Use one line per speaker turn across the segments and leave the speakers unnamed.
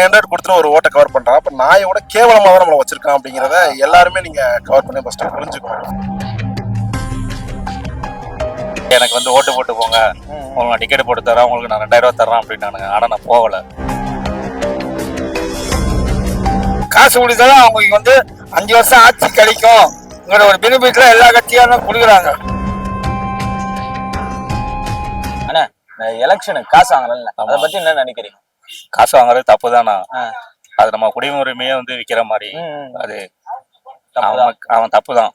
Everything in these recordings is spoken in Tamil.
500 கொடுத்துட்டு ஒரு ஓட்டை கவர் பண்றான். அப்ப நாயோட கேவலமா தான் நம்மள வச்சிருக்கான் அப்படிங்கறத எல்லாருமே நீங்க கவர் பண்ணி ஃபர்ஸ்ட் புரிஞ்சுக்கணும்.
எனக்கு வந்து ஓட்டு போட்டு போங்க, உங்களுக்கு நான் டிக்கெட் போட்டு தரேன், உங்களுக்கு நான் 2000 ரூபா தரேன் அப்படின்னானுங்க. ஆனா நான் போகல.
காசு கொடுத்தாலும் அவங்களுக்கு வந்து 5 வருஷம் ஆட்சி கிடைக்கும் ஒரு பெனிஃபிட்ல எல்லா கட்சியாரும் கொடுக்குறாங்க.
ஆனா எலெக்ஷனுக்கு காசு வாங்கல, அதை பத்தி என்ன நினைக்கிறீங்க?
காசு வாங்குறது தப்பு தானா? அது நம்ம குடியுரிமையே வந்து விக்கிற மாதிரி, அது அவன் தப்பு தான்.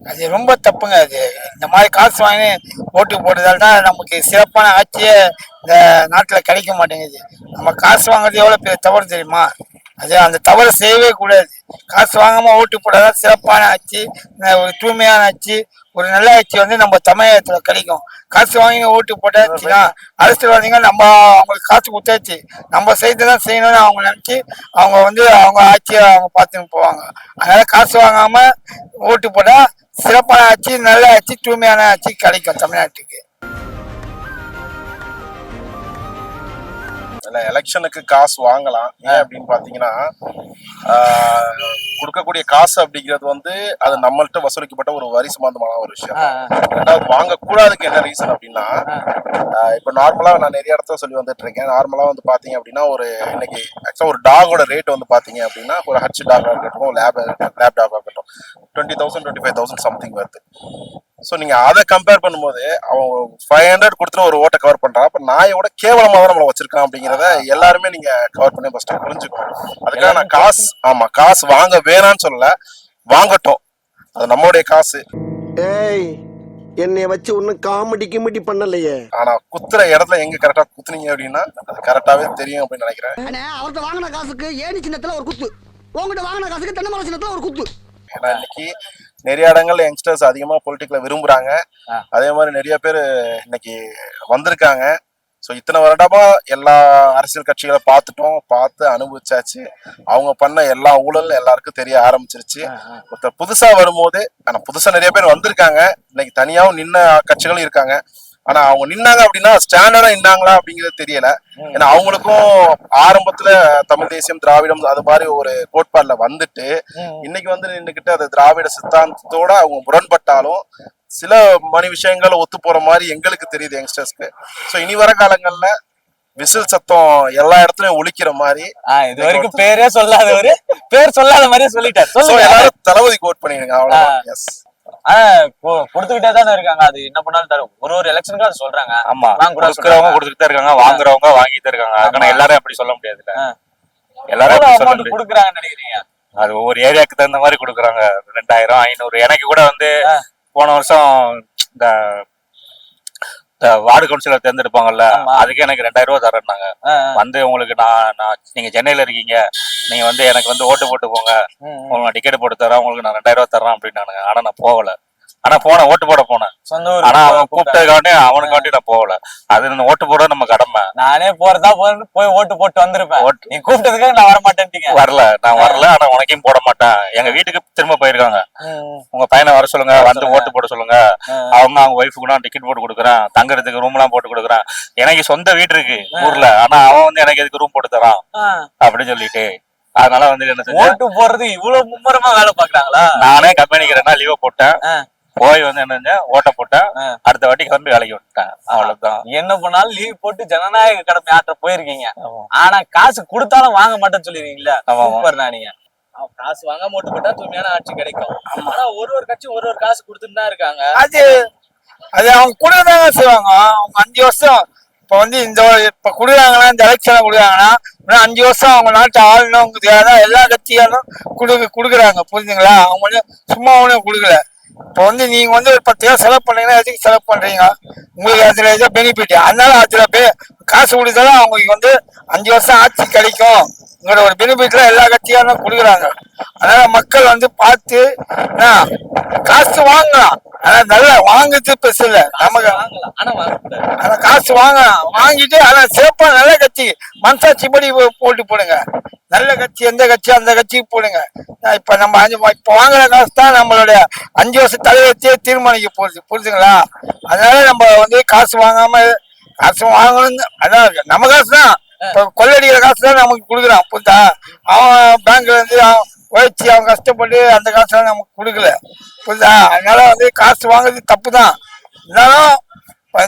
அது ரொம்ப தப்புங்க. அது இந்த மாதிரி காசு வாங்கி ஓட்டு போட்டதால் தான் நமக்கு சிறப்பான ஆட்சியே இந்த நாட்டில் கிடைக்க மாட்டேங்குது. நம்ம காசு வாங்குறது எவ்வளோ பெரிய தவறு தெரியுமா? அது அந்த தவறு செய்யவே கூடாது. காசு வாங்காம ஓட்டு போட்டாதான் சிறப்பான ஆட்சி, ஒரு தூய்மையான ஆட்சி, ஒரு நல்ல ஆட்சி வந்து நம்ம தமிழகத்துல கிடைக்கும். காசு வாங்கி ஓட்டு போட்டாச்சுன்னா அரசியல்வாதிங்க நம்ம அவங்களுக்கு காசு கொடுத்தாச்சு, நம்ம செய்துதான் செய்யணும்னு அவங்க நினைச்சு அவங்க வந்து அவங்க ஆட்சியை அவங்க பார்த்துன்னு போவாங்க. அதனால காசு வாங்காம ஓட்டு போட்டா சிறப்பான ஆட்சி, நல்ல ஆட்சி, தூய்மையான ஆட்சி கிடைக்கும் தமிழ்நாட்டுக்கு.
எலெக்ஷனுக்கு காசு வாங்கலாம். ஏன் அப்படின்னு பாத்தீங்கன்னா, கொடுக்கக்கூடிய காசு அப்படிங்கிறது வந்து அது நம்மள்ட்ட வசூலிக்கப்பட்ட ஒரு வரி சம்பந்தமான ஒரு விஷயம். ரெண்டாவது வாங்கக்கூடாதுக்கு என்ன ரீசன் அப்படின்னா, இப்ப நார்மலா நான் நிறைய இடத்துல சொல்லி வந்துட்டு இருக்கேன். நார்மலா வந்து பாத்தீங்க அப்படின்னா, ஒரு இன்னைக்கு ஆக்சுவலா ஒரு டாகோட ரேட் வந்து பாத்தீங்க அப்படின்னா, ஒரு ஹச் டாகா இருக்கட்டும், லேப் டாகா இருக்கட்டும், 20,000 25,000 சம்திங் வருது. ஸோ நீங்க அதை கம்பேர் பண்ணும்போது அவன் 500 கொடுத்துட்டு ஒரு ஓட்டை கவர் பண்றான். அப்ப நாயோட கேவலமா தான் நம்மள வச்சிருக்கான் அப்படிங்கிறத எல்லாருமே நீங்க கவர் பண்ணி ஃபர்ஸ்ட் புரிஞ்சுக்கணும். அதுக்காக நான் காசு வாங்க வேணான்னு சொல்லல, வாங்கட்டும், அது நம்மளுடைய காசு.
என்னைய வச்சு ஒன்னும் காமெடி கிமெடி பண்ணலையே.
ஆனா குத்துற இடத்துல எங்க கரெக்டா குத்துனீங்க அப்படின்னா அது கரெக்டாவே தெரியும் அப்படின்னு நினைக்கிறேன்.
அவர்கிட்ட வாங்கின காசுக்கு ஏணி சின்னத்துல ஒரு குத்து, உங்ககிட்ட வாங்கின காசுக்கு தென்னை மரம் சின்னத்துல ஒரு குத்து.
ஏன்னா இன்னைக்கு நிறைய இடங்கள்ல யங்ஸ்டர்ஸ் அதிகமா பொலிட்டிக்கல விரும்புறாங்க. அதே மாதிரி நிறைய பேர் இன்னைக்கு வந்திருக்காங்க. ஸோ இத்தனை வருடமா எல்லா அரசியல் கட்சிகளை பார்த்து அனுபவிச்சாச்சு. அவங்க பண்ண எல்லா ஊழல் எல்லாருக்கும் தெரிய ஆரம்பிச்சிருச்சு. ஒருத்தர் புதுசா வரும்போது, ஆனா புதுசா நிறைய பேர் வந்திருக்காங்க, இன்னைக்கு தனியாவும் நின்ன கட்சிகளும் இருக்காங்க. ஆனா அவங்க நின்னாங்க அப்படின்னா ஸ்டாண்டர்டா நின்னாங்களா அப்படிங்கிறது தெரியல. ஏன்னா அவங்களுக்கும் ஆரம்பத்துல தமிழ் தேசியம், திராவிடம் அது மாதிரி ஒரு கோட்பாடுல வந்துட்டு இன்னைக்கு வந்து நின்றுகிட்டு அது திராவிட சித்தாந்தத்தோட அவங்க முரண்பட்டாலும் சில மணி விஷயங்கள் ஒத்து போற மாதிரி எங்களுக்கு தெரியுது யங்ஸ்டர்ஸ்க்கு. ஸோ இனி வர காலங்கள்ல விசில் சத்தம் எல்லா இடத்துலயும் ஒலிக்கிற மாதிரி,
இது வரைக்கும் பேரே சொல்லாதவரு பேர் சொல்லாத மாதிரியே சொல்லிட்டாரு.
எல்லாரும் தளபதி கோட் பண்ணிடுங்க, அவ்வளவுதான். எஸ்,
கொடுத்துக்கிட்டே தானே இருக்காங்க. அது என்ன பண்ணாலும் தரும். ஒரு எலெக்ஷனுக்கு அது சொல்றாங்க.
ஆமா, கொடுக்குறவங்க கொடுத்துட்டு இருக்காங்க, வாங்குறவங்க வாங்கிட்டு இருக்காங்க. அதுக்கான எல்லாரும் அப்படி சொல்ல முடியாதுல்ல. எல்லாரும் அமௌண்ட்
கொடுக்குறாங்கன்னு நினைக்கிறீங்க?
அது ஒவ்வொரு ஏரியாவுக்கு தகுந்த மாதிரி கொடுக்குறாங்க. 2000 500. எனக்கு கூட வந்து போன வருஷம் இந்த வார்டு கவுன்சிலர் தேர்ந்தெடுப்பாங்கல்ல, அதுக்கு எனக்கு 2000 ரூபா தரேன்னாங்க. வந்து உங்களுக்கு நான் நீங்க சென்னையில இருக்கீங்க, நீங்க வந்து எனக்கு வந்து ஓட்டு போட்டு போங்க, உங்களுக்கு நான் டிக்கெட் போட்டு தரேன், உங்களுக்கு நான் 2000 ரூபா தரேன் அப்படின்னானுங்க. ஆனா நான் போகல. ஆனா போனேன், ஓட்டு போட போனேன். ஆனா அவன் கூப்பிட்டதுக்காண்டி அவனுக்காண்டி நான் போகல. அது ஓட்டு போட நம்ம கடமை.
நானே போறதா போய் ஓட்டு போட்டு வந்திருப்பேன். நீ கூப்பிட்டதுக்காக நான் வரமாட்டேன்.
நான் வரல. ஆனா உனக்கையும் போட மாட்டேன். எங்க வீட்டுக்கு திரும்ப போயிருக்காங்க. உங்க பையனை வர சொல்லுங்க, வந்து ஓட்டு போட சொல்லுங்க. அவங்க ஒய்ஃபுக்கு நான் டிக்கெட் போட்டு கொடுக்குறேன், தங்குறதுக்கு ரூம் எல்லாம் போட்டு கொடுக்குறேன். எனக்கு சொந்த வீடு இருக்கு ஊர்ல, ஆனா அவன் வந்து எனக்கு எதுக்கு ரூம் போட்டு தரான் அப்படின்னு சொல்லிட்டு, அதனால வந்து என்ன
ஓட்டு போறது இவ்வளவு மும்முரமா வேலை பாக்குறாங்களா?
நானே கம்பெனிக்கு 2 நாள் லீவ் போட்டேன், போய் வந்து என்ன ஓட்ட போட்டேன், அடுத்த வாட்டி கிளம்பி வேலைக்கு விட்டேன். அவ்வளவுதான்.
என்ன பண்ணாலும் லீவ் போட்டு ஜனநாயக கடமை ஆற்ற போயிருக்கீங்க. ஆனா காசு கொடுத்தாலும் வாங்க மாட்டேன்னு சொல்லிருக்கீங்களா? நீங்க காசு வாங்காம ஓட்டு போட்டா தூய்மையான ஆட்சி கிடைக்கும். ஆனா ஒரு கட்சி ஒரு காசு கொடுத்துட்டு தான் இருக்காங்க.
அது அவங்க கொடுக்கதாங்க செய்வாங்க. அவங்க 5 வருஷம் இப்ப வந்து இப்ப கொடுக்குறாங்கன்னா, இந்த எலெக்ஷனை கொடுக்குறாங்கன்னா 5 வருஷம் அவங்க நாட்டை ஆளணுங்கிறதுக்காக எல்லா கட்சியாலும் கொடுக்குறாங்க. புரிஞ்சுங்களா? அவங்க வந்து சும்மா ஒன்றும் கொடுக்கல. இப்போ வந்து நீங்க வந்து ஒரு 10,000 செலவு பண்ணீங்கன்னா எதுக்கு செலவு பண்றீங்க? உங்களுக்கு அதுல ஏதோ பெனிஃபிட். அதனால அதுல காசு கொடுத்தாலும் அவங்களுக்கு வந்து 5 வருஷம் ஆட்சி கிடைக்கும் ஒரு பெனிஃபிட்ல எல்லா கட்சியாரும் கொடுக்குறாங்க. அதனால மக்கள் வந்து பார்த்து காசு வாங்கலாம். ஆனா நல்லா வாங்குறது பெருசு இல்ல, நமக்கு ஆனா காசு வாங்கலாம். வாங்கிட்டு ஆனா சிறப்பா நல்ல கட்சி மனசாட்சி படி போட்டு போடுங்க. நல்ல கட்சி எந்த கட்சி அந்த கட்சிக்கு போடுங்க. இப்ப நம்ம இப்ப வாங்குற காசு தான் நம்மளுடைய 5 வருஷம் தலைவர்த்தியே தீர்மானிக்க போகுது. புரிஞ்சுங்களா? அதனால நம்ம வந்து காசு வாங்காம காசு வாங்கணும். அதான் நம்ம காசு தான், இப்ப கொள்ளடிக்கிற காசு தான் நமக்கு கொடுக்குறான் புரியுதா. அவன் பேங்க்ல இருந்து உழைச்சி அவன் கஷ்டப்பட்டு அந்த காசு நமக்கு கொடுக்கல புரியுதா. அதனால வந்து காசு வாங்குறது தப்பு தான். இருந்தாலும்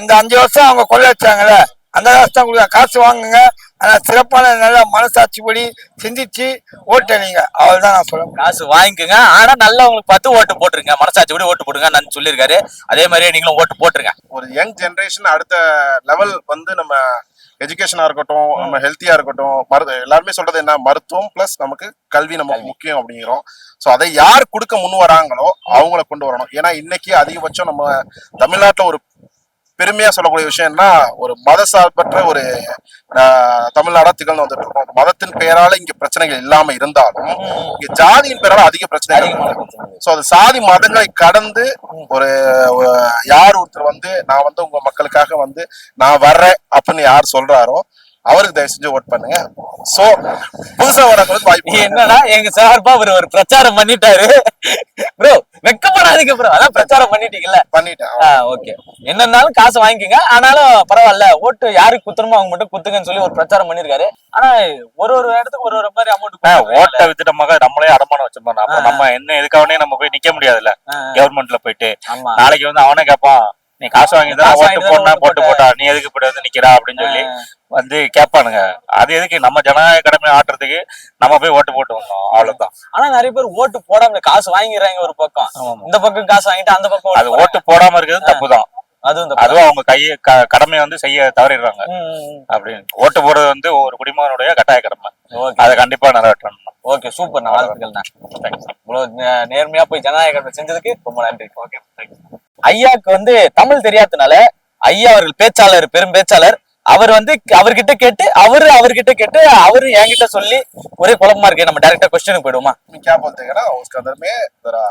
இந்த 5 வருஷம் அவங்க கொள்ளை வச்சாங்கல்ல அந்த காசு தான் கொடுக்குறாங்க. காசு வாங்குங்க, ஆனா சிறப்பான நல்ல மனசாட்சிப்படி சிந்திச்சு ஓட்டணிங்க, அவ்வளவுதான் நான் சொல்லுவேன்.
காசு வாங்கிக்கோங்க, ஆனா நல்லவங்களுக்கு பார்த்து ஓட்டு போட்டுருங்க, மனசாட்சிப்படி ஓட்டு போட்டுருங்க நான் சொல்லியிருக்காரு. அதே மாதிரியே நீங்களும் ஓட்டு போட்டுருங்க.
ஒரு யங் ஜெனரேஷன் அடுத்த லெவல் வந்து நம்ம எஜுகேஷனா இருக்கட்டும், நம்ம ஹெல்த்தியா இருக்கட்டும், எல்லாருமே சொல்றது என்ன, மருத்துவம் பிளஸ் நமக்கு கல்வி நமக்கு முக்கியம் அப்படிங்கிறோம். ஸோ அதை யார் கொடுக்க முன் வராங்களோ அவங்கள கொண்டு வரணும். ஏன்னா இன்னைக்கு அதிகபட்சம் நம்ம தமிழ்நாட்டில் ஒரு பெருமையா சொல்லக்கூடிய விஷயம்னா ஒரு மத சார்பற்ற ஒரு தமிழ்நாடா திகழ்ந்து வந்துட்டு இருக்கோம். மதத்தின் பெயரால இங்க பிரச்சனைகள் இல்லாம இருந்தாலும் இங்க ஜாதியின் பெயரால அதிக பிரச்சனைகள். சோ அது சாதி மதங்களை கடந்து ஒரு யார் ஒருத்தர் வந்து நான் வந்து உங்க மக்களுக்காக வந்து நான் வர்றேன் அப்படின்னு யார் சொல்றாரோ அவருக்கு தயவு செஞ்சு ஓட் பண்ணுங்க. சோ புதுசா வரவங்களுக்கு வாய்ப்பு.
என்னன்னா எங்க சார்பா ஒரு பிரச்சாரம் பண்ணிட்டாரு ப்ரோ, வெக்கப்படாதீங்க ப்ரோ, அதான் பிரச்சாரம் பண்ணிட்டீங்கல்ல.
பண்ணிட்டேன்.
ஓகே, என்னன்னாலும் காசு வாங்கிக்கோங்க, ஆனாலும் பரவாயில்ல, ஓட்டு யாருக்கு குத்துறமோ அவங்க மட்டும் குத்துங்கன்னு சொல்லி ஒரு பிரச்சாரம் பண்ணிருக்காரு. ஆனா ஒரு இடத்துக்கு ஒரு மாதிரி அமௌண்ட்
ஓட்டை வித்துட்ட மக நம்மளே அடமானம் வச்சிருந்தோம். அப்ப நம்ம என்ன எதுக்காகனே நம்ம போய் நிக்க முடியாதுல்ல கவர்மெண்ட்ல போயிட்டு. நாளைக்கு வந்து அவனே கேட்பான், நீ காசு வாங்கிதான் ஓட்டு போட்டா நீ எதுக்கு இப்படி வந்து நிக்கிறா அப்படின்னு சொல்லி வந்து கேட்பானுங்க. அது எதுக்கு, நம்ம ஜனநாயக கடமை ஆட்டுறதுக்கு நம்ம போய் ஓட்டு போட்டு வந்தோம், அவ்வளவுதான்.
ஆனா நிறைய பேர் ஓட்டு போடாம காசு வாங்கிடுறாங்க ஒரு பக்கம், இந்த பக்கம் காசு வாங்கிட்டு அந்த பக்கம்.
அது ஓட்டு போடாம இருக்கிறது தப்புதான். அதுவும் அவங்க கடமையை வந்து செய்ய தவறிடுறாங்க. அப்படின்னு ஓட்டு போடுறது வந்து ஒரு குடிமகனுடைய கட்டாய கடமை, அதை கண்டிப்பா நிறைவேற்றணும்.
ஓகே, சூப்பர், வாழ்த்துக்கள்ண்ணா. இவ்வளவு நேர்மையா போய் ஜனநாயக கடமை செஞ்சதுக்கு ரொம்ப நன்றி. ஓகே, ஐயாக்கு வந்து தமிழ் தெரியாததுனால ஐயா அவர்கள் பேச்சாளர், பெரும் பேச்சாளர், அவர் வந்து அவர்கிட்ட கேட்டு அவர்கிட்ட கேட்டு அவரு என்கிட்ட சொல்லி ஒரே குழப்பமா இருக்கு. நம்ம डायरेक्टली क्वेश्चन போய்டுமா?
क्या बोलते हैं ना उसके अंदर में जरा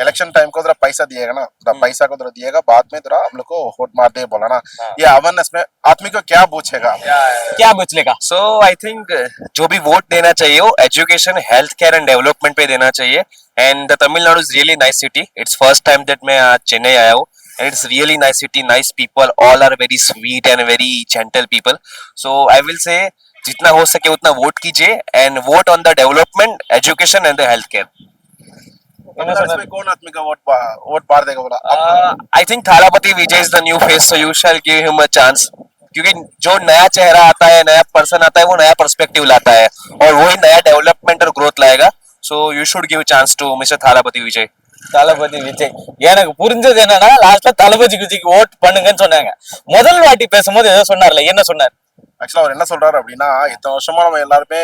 इलेक्शन टाइम को जरा पैसा दिएगा ना, जरा पैसा को जरा दिएगा, बाद में जरा हम लोग को वोट मार दे बोला ना, ये अवेयरनेस में आदमी को क्या पूछेगा,
क्या पूछ लेगा?
सो आई थिंक जो भी वोट देना चाहिए वो education, health care and development पे देना चाहिए. And the Tamil Nadu is really nice city. It's first time that मैं आज चेन्नई आया हूँ. It's really nice city, nice people, all are very sweet and very gentle people. So I will say जितना हो सके उतना वोट कीजिए and vote on the development, education and the healthcare.
इसमें कौन आदमी का वोट मार देगा बोला?
I think Thalapathy Vijay is the new face, so you shall give him a chance. क्योंकि जो नया चेहरा आता है, नया पर्सन आता है, वो नया पर्सपेक्टिव लाता है और वही नया डेवलपमेंट और ग्रोथ लाएगा. So you should give a chance to Mr. Thalapathy विजय.
தளபதி விஜய். எனக்கு புரிஞ்சது என்னன்னா லாஸ்ட்ல தளபதி விஜய்க்கு ஓட் பண்ணுங்கன்னு சொன்னாங்க. முதல் வாட்டி பேசும்போது ஏதோ சொன்னார்ல, என்ன சொன்னார்?
ஆக்சுவலா அவர் என்ன சொல்றாரு அப்படின்னா, இத்தனை வருஷமா நம்ம எல்லாருமே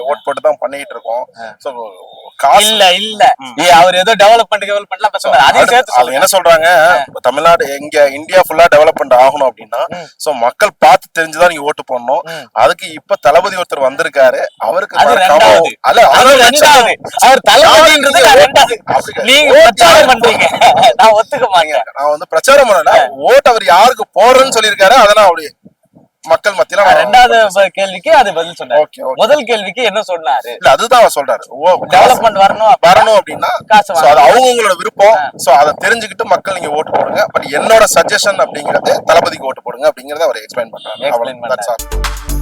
ஓட் போட்டு தான் பண்ணிட்டு இருக்கோம். சோ
இல்ல அவர் ஏதோ டெவலப்மெண்ட்லாம் பேசுவாரு, அதையும் சேர்த்து
அவங்க என்ன சொல்றாங்க, தமிழ்நாடு எங்க இந்தியா ஃபுல்லா டெவலப்மெண்ட் ஆகணும் அப்படின்னா சோ மக்கள் பார்த்து தெரிஞ்சுதான் நீங்க ஓட்டு போடணும். அதுக்கு இப்ப தளபதி ஒருத்தர் வந்திருக்காரு, அவருக்கு
அவர் தளபதின்றது ரெண்டாவது. நீங்க பிரச்சாரம் பண்றீங்க, நான் ஒத்துக்க மாட்டேன்.
நான் வந்து பிரச்சாரம் பண்ணல, ஓட்டு அவர் யாருக்கு போடுறேன்னு சொல்லியிருக்காரு, அதெல்லாம் அப்படி மக்கள் மத்தியில.
ரெண்டாவது கேள்விக்கு அது பதில் சொன்னாரு. முதல் கேள்விக்கு என்ன சொன்னாரு?
இல்ல அதுதான் அவர் சொல்றாரு,
டெவலப்மெண்ட் வரணும்
அப்படின்னா அது அவங்களோட விருப்பம். சோ அதை தெரிஞ்சுக்கிட்டு மக்கள் நீங்க ஓட்டு போடுங்க, பட் என்னோட சஜஷன் அப்படிங்கறது தளபதிக்கு ஓட்டு போடுங்க அப்படிங்கறத அவர் எக்ஸ்பிளைன் பண்றாரு.